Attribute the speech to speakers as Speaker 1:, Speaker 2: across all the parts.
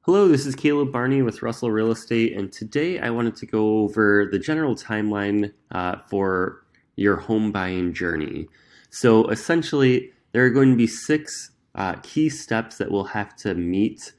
Speaker 1: Hello, this is Caleb Barney with Russell Real Estate, and today I wanted to go over the general timeline for your home buying journey. So essentially, there are going to be six key steps that we'll have to meet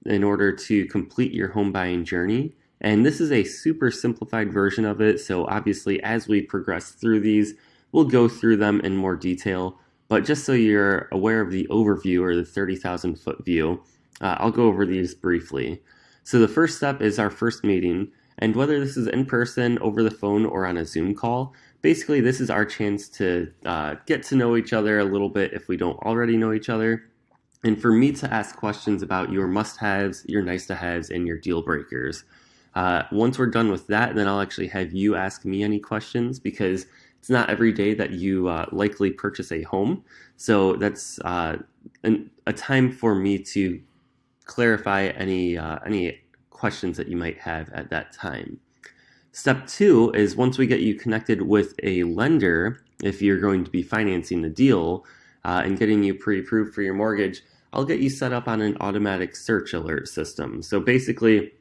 Speaker 1: in order to complete your home buying journey. And this is a super simplified version of it. So obviously, as we progress through these, we'll go through them in more detail. But just so you're aware of the overview or the 30,000 foot view, I'll go over these briefly. So the first step is our first meeting, and whether this is in person, over the phone, or on a Zoom call, basically this is our chance to get to know each other a little bit if we don't already know each other, and for me to ask questions about your must-haves, your nice-to-haves, and your deal breakers. Once we're done with that, then I'll actually have you ask me any questions because it's not every day that you likely purchase a home. So that's a time for me to clarify any questions that you might have at that time. Step two is once we get you connected with a lender, if you're going to be financing the deal and getting you pre-approved for your mortgage, I'll get you set up on an automatic search alert system. So basically,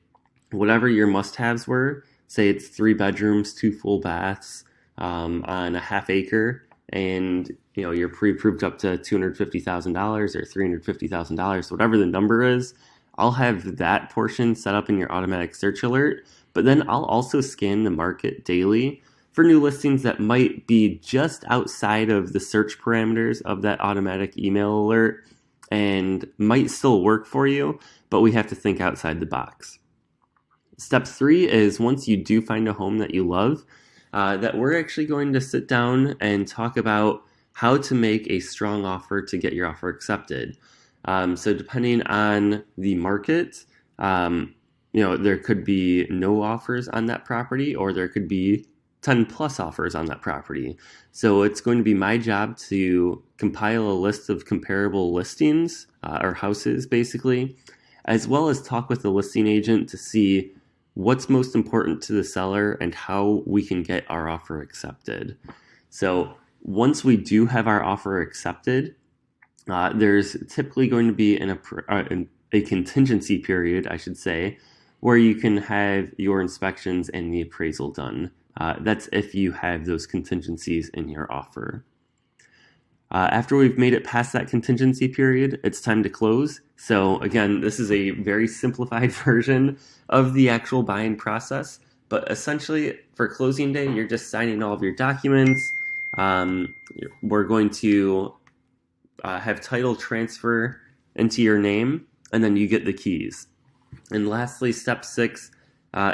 Speaker 1: whatever your must-haves were, say it's 3 bedrooms, 2 full baths on a half acre, and you're pre-approved up to $250,000 or $350,000, whatever the number is, I'll have that portion set up in your automatic search alert. But then I'll also scan the market daily for new listings that might be just outside of the search parameters of that automatic email alert and might still work for you, but we have to think outside the box. Step three is once you do find a home that you love, that we're actually going to sit down and talk about how to make a strong offer to get your offer accepted. So depending on the market, there could be no offers on that property, or there could be 10 plus offers on that property. So it's going to be my job to compile a list of comparable listings or houses, basically, as well as talk with the listing agent to see what's most important to the seller and how we can get our offer accepted. So once we do have our offer accepted, there's typically going to be a contingency period, I should say, where you can have your inspections and the appraisal done. That's if you have those contingencies in your offer. After we've made it past that contingency period, it's time to close. So again, this is a very simplified version of the actual buying process, but essentially for closing day, you're just signing all of your documents. We're going to have title transfer into your name, and then you get the keys. And lastly, step six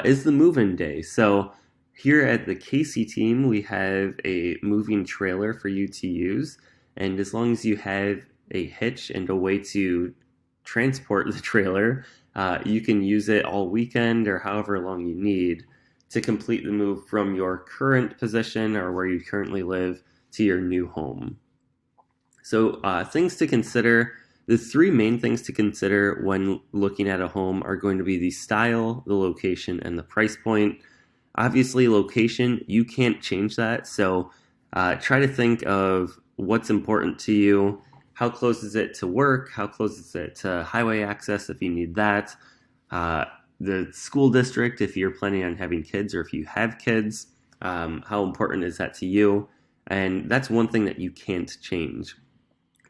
Speaker 1: is the move-in day. So here at the Casey team, we have a moving trailer for you to use. And as long as you have a hitch and a way to transport the trailer, you can use it all weekend or however long you need to complete the move from your current position or where you currently live to your new home. So things to consider, the three main things to consider when looking at a home are going to be the style, the location, and the price point. Obviously, location, you can't change that. So try to think of what's important to you. How close is it to work? How close is it to highway access if you need that? The school district, if you're planning on having kids or if you have kids, how important is that to you? And that's one thing that you can't change.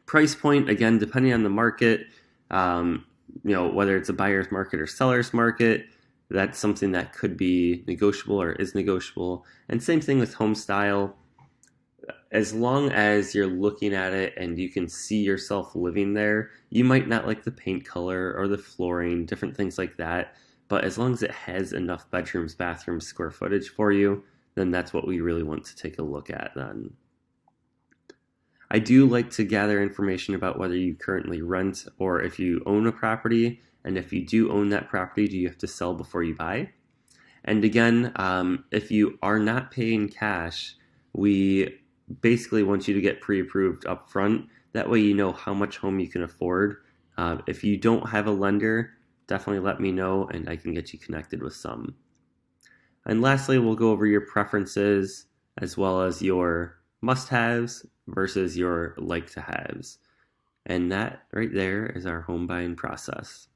Speaker 1: Price point, again, depending on the market, whether it's a buyer's market or seller's market, that's something that could be negotiable or is negotiable. And same thing with home style. As long as you're looking at it and you can see yourself living there, you might not like the paint color or the flooring, different things like that. But as long as it has enough bedrooms, bathrooms, square footage for you, then that's what we really want to take a look at then. I do like to gather information about whether you currently rent or if you own a property. And if you do own that property, do you have to sell before you buy? And again, if you are not paying cash, we basically want you to get pre-approved up front. That way you know how much home you can afford. If you don't have a lender, definitely let me know and I can get you connected with some. And lastly, we'll go over your preferences as well as your must-haves versus your like-to-haves. And that right there is our home buying process.